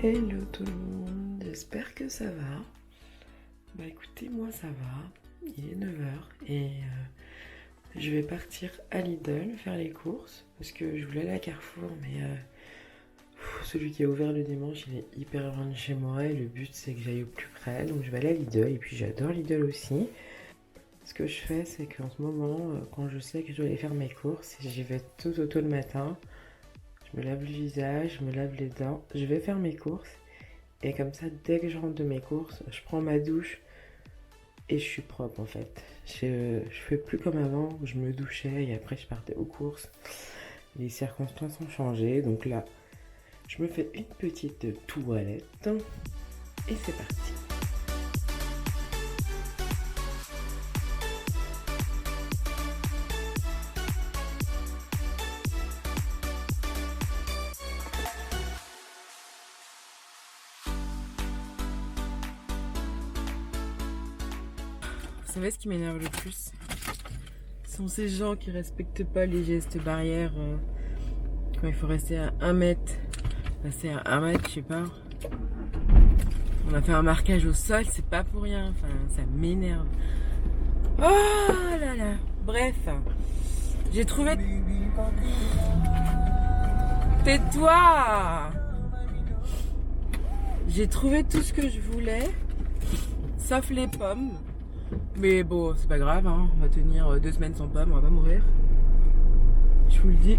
Hello tout le monde, j'espère que ça va. Bah écoutez, moi ça va, il est 9 h et je vais partir à Lidl faire les courses parce que je voulais aller à Carrefour mais celui qui est ouvert le dimanche il est hyper loin de chez moi et le but c'est que j'aille au plus près, donc je vais aller à Lidl et puis j'adore Lidl aussi. Ce que je fais c'est qu'en ce moment quand je sais que je dois aller faire mes courses, j'y vais tout tôt le matin. Je me lave le visage, je me lave les dents, je vais faire mes courses. Et comme ça, dès que je rentre de mes courses, je prends ma douche et je suis propre en fait. Je fais plus comme avant où je me douchais et après je partais aux courses. Les circonstances ont changé, donc là, je me fais une petite toilette et c'est parti. Vous savez ce qui m'énerve le plus? Ce sont ces gens qui respectent pas les gestes barrières quand il faut rester à 1 mètre. Passer à 1 mètre, je sais pas. On a fait un marquage au sol, c'est pas pour rien. Enfin, ça m'énerve. Oh là là. Bref, j'ai trouvé. Tais-toi! J'ai trouvé tout ce que je voulais, sauf les pommes. Mais bon, c'est pas grave, hein. On va tenir 2 semaines sans pommes, on va pas mourir. Je vous le dis.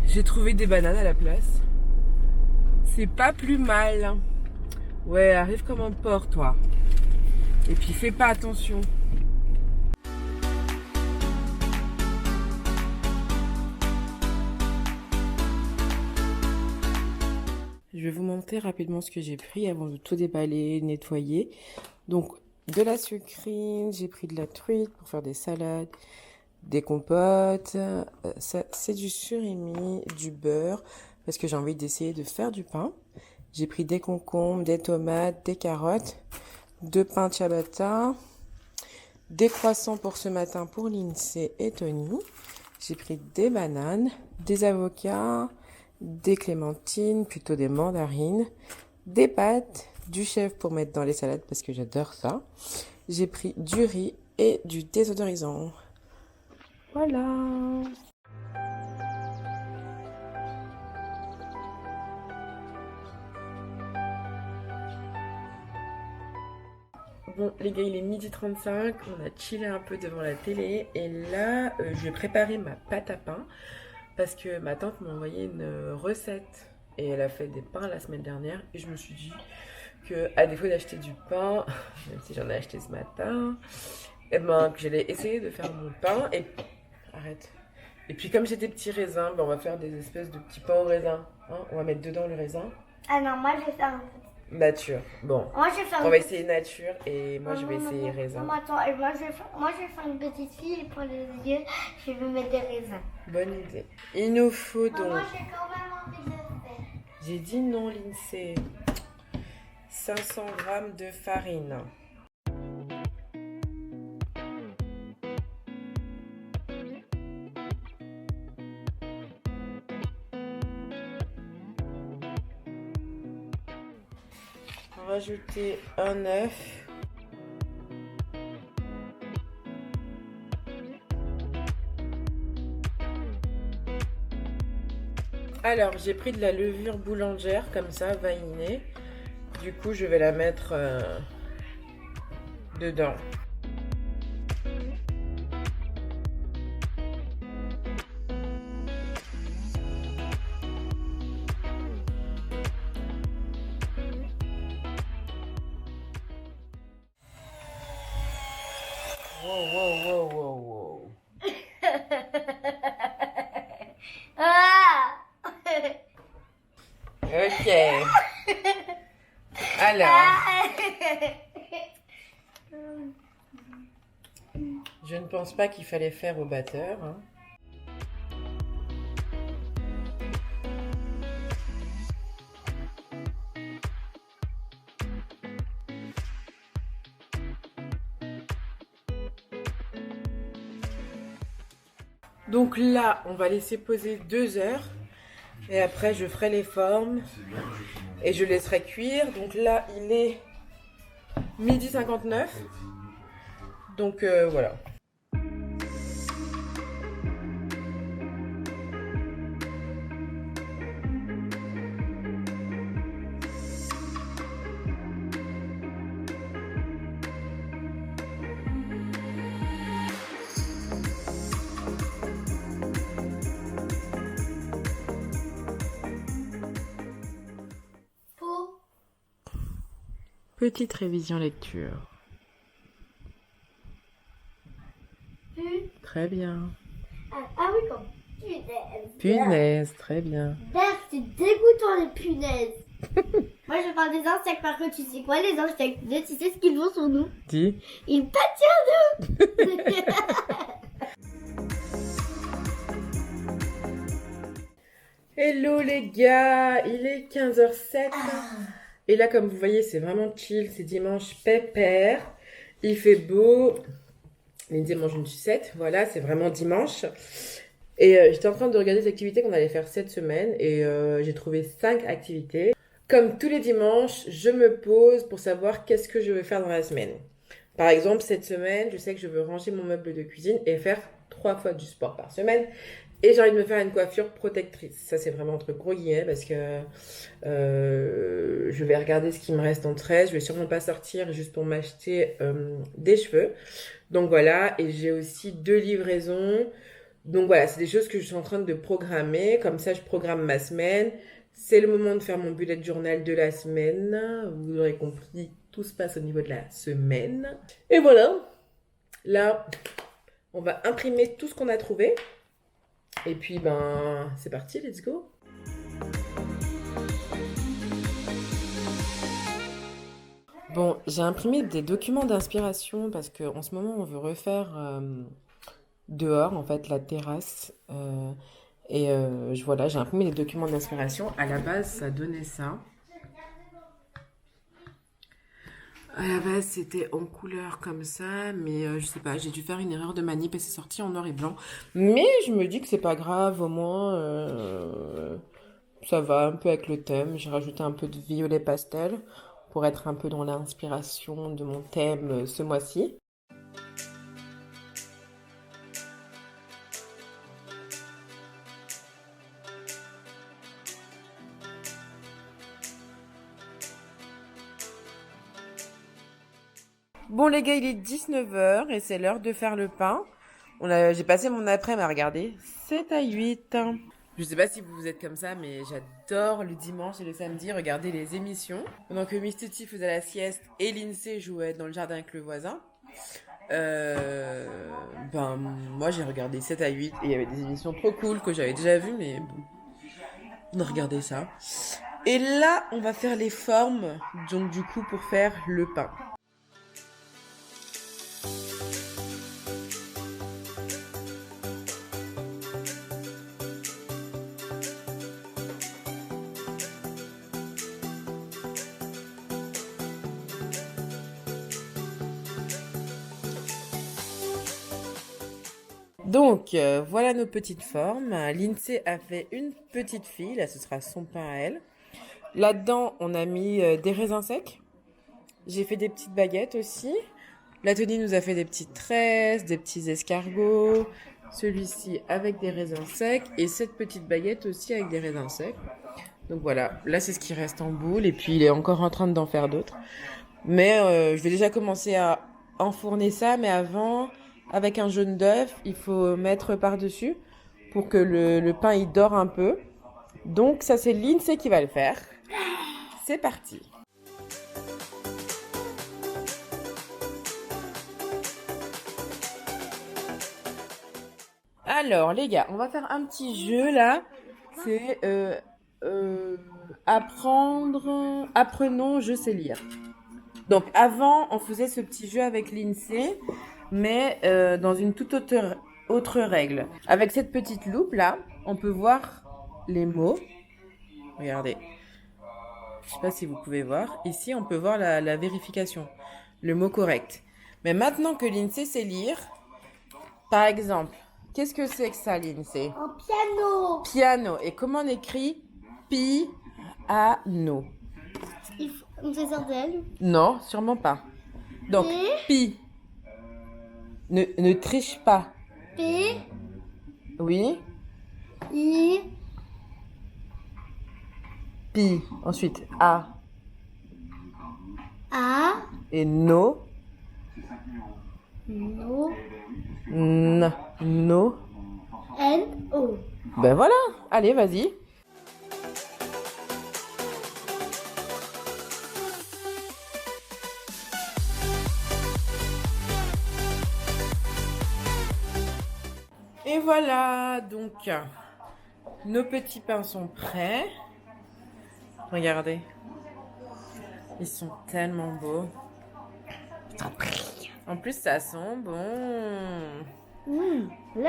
J'ai trouvé des bananes à la place. C'est pas plus mal. Ouais, arrive comme un porc, toi. Et puis fais pas attention. Je vais vous montrer rapidement ce que j'ai pris avant de tout déballer, nettoyer. Donc, de la sucrine, j'ai pris de la truite pour faire des salades, des compotes. Ça, c'est du surimi, du beurre, parce que j'ai envie d'essayer de faire du pain. J'ai pris des concombres, des tomates, des carottes, 2 pains ciabatta, des croissants pour ce matin pour Lindsay et Tony. J'ai pris des bananes, des avocats, des clémentines, plutôt des mandarines, des pâtes, du chèvre pour mettre dans les salades parce que j'adore ça. J'ai pris du riz et du désodorisant. Voilà. Bon les gars, il est 12h35, on a chillé un peu devant la télé et là je vais préparer ma pâte à pain parce que ma tante m'a envoyé une recette et elle a fait des pains la semaine dernière et je me suis dit que à défaut d'acheter du pain, même si j'en ai acheté ce matin, et ben que j'allais essayer de faire mon pain et arrête. Et puis comme j'ai des petits raisins, ben on va faire des espèces de petits pains au raisin, hein, on va mettre dedans le raisin. Ah non, moi je vais faire un petit. Nature. Bon, Moi je vais faire on va essayer nature et moi je vais essayer raisin. Non, attends, et moi je vais faire une petite fille et pour les yeux, je vais mettre des raisins. Bonne idée. Il nous faut donc. Moi j'ai quand même envie de le faire. J'ai dit non, Lindsay. 500 g de farine. On va rajouter un œuf. Alors, j'ai pris de la levure boulangère, comme ça, vanillée. Du coup, je vais la mettre dedans. Wow. Ah Ok. Alors, je ne pense pas qu'il fallait faire au batteur, hein. Donc là, on va laisser poser 2 heures. Et après, je ferai les formes et je laisserai cuire. Donc là, il est 12h59. Donc voilà. Petite révision lecture. Très bien. Ah oui, comme punaise. Punaise, très bien. D'ailleurs, c'est dégoûtant les punaises. Moi, je parle des insectes, par contre, tu sais quoi, les insectes, tu sais ce qu'ils font sur nous? Dis. Ils pâtent sur nous. Hello les gars, il est 15h07. Et là, comme vous voyez, c'est vraiment chill, c'est dimanche pépère. Il fait beau. Lindsay mange une sucette, voilà, c'est vraiment dimanche. Et j'étais en train de regarder les activités qu'on allait faire cette semaine et j'ai trouvé 5 activités. Comme tous les dimanches, je me pose pour savoir qu'est-ce que je veux faire dans la semaine. Par exemple, cette semaine, je sais que je veux ranger mon meuble de cuisine et faire 3 fois du sport par semaine. Et j'ai envie de me faire une coiffure protectrice. Ça, c'est vraiment entre gros guillemets parce que je vais regarder ce qui me reste en 13. Je vais sûrement pas sortir juste pour m'acheter des cheveux. Donc voilà, et j'ai aussi 2 livraisons. Donc voilà, c'est des choses que je suis en train de programmer. Comme ça, je programme ma semaine. C'est le moment de faire mon bullet journal de la semaine. Vous aurez compris, tout se passe au niveau de la semaine. Et voilà, là, on va imprimer tout ce qu'on a trouvé. Et puis, ben, c'est parti, let's go. Bon, j'ai imprimé des documents d'inspiration parce qu'en ce moment, on veut refaire dehors, en fait, la terrasse. Voilà, j'ai imprimé des documents d'inspiration. À la base, ça donnait ça. À la base, c'était en couleur comme ça, mais je sais pas, j'ai dû faire une erreur de manip et c'est sorti en noir et blanc. Mais je me dis que c'est pas grave, au moins, ça va un peu avec le thème. J'ai rajouté un peu de violet pastel pour être un peu dans l'inspiration de mon thème ce mois-ci. Bon les gars, il est 19h et c'est l'heure de faire le pain. J'ai passé mon après-midi à regarder 7 à 8. Je sais pas si vous êtes comme ça, mais j'adore le dimanche et le samedi regarder les émissions. Pendant que Miss T faisait la sieste et Lindsay jouait dans le jardin avec le voisin. Moi j'ai regardé 7 à 8 et il y avait des émissions trop cool que j'avais déjà vues, mais bon, on a regardé ça. Et là, on va faire les formes, donc du coup pour faire le pain. Donc, voilà nos petites formes. Lindsay a fait une petite fille. Là, ce sera son pain à elle. Là-dedans, on a mis des raisins secs. J'ai fait des petites baguettes aussi. La Tony nous a fait des petites tresses, des petits escargots. Celui-ci avec des raisins secs. Et cette petite baguette aussi avec des raisins secs. Donc voilà, là, c'est ce qui reste en boule. Et puis, il est encore en train d'en faire d'autres. Mais je vais déjà commencer à enfourner ça. Mais avant... Avec un jaune d'œuf, il faut mettre par-dessus pour que le pain il dore un peu. Donc ça c'est Lindsay qui va le faire. C'est parti. Alors les gars, on va faire un petit jeu là. C'est apprenons, je sais lire. Donc avant, on faisait ce petit jeu avec Lindsay, mais dans une toute autre règle. Avec cette petite loupe là, on peut voir les mots. Regardez. Je sais pas si vous pouvez voir. Ici, on peut voir la vérification, le mot correct. Mais maintenant que Lindsay sait lire, par exemple, Qu'est-ce que c'est que ça, Lindsay? Un piano. Piano. Et comment on écrit piano? On fait ça d'elle. Non, sûrement pas. Donc, P. pi. Ne triche pas. P. Oui. I. Pi. Ensuite, A. A. Et no. No. N. No. N. O. Ben voilà. Allez, vas-y. Et voilà, donc nos petits pains sont prêts. Regardez, ils sont tellement beaux. En plus, ça sent bon.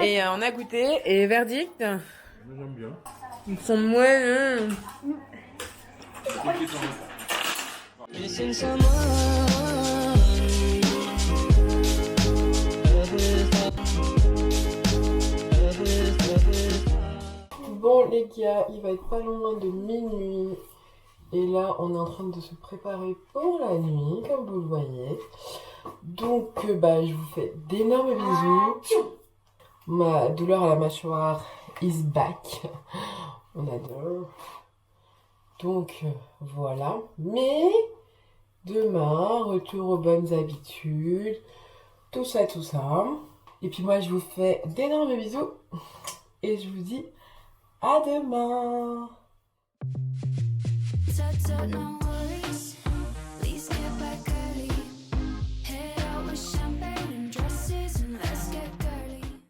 Et on a goûté. Et verdict? J'aime bien. Ils sont moelleux. Bon les gars, il va être pas loin de minuit. Et là, on est en train de se préparer pour la nuit, comme vous le voyez. Donc, je vous fais d'énormes bisous. Ma douleur à la mâchoire is back. On adore. Donc, voilà. Mais, demain, retour aux bonnes habitudes. Tout ça, tout ça. Et puis moi, je vous fais d'énormes bisous. Et je vous dis à demain. No worries.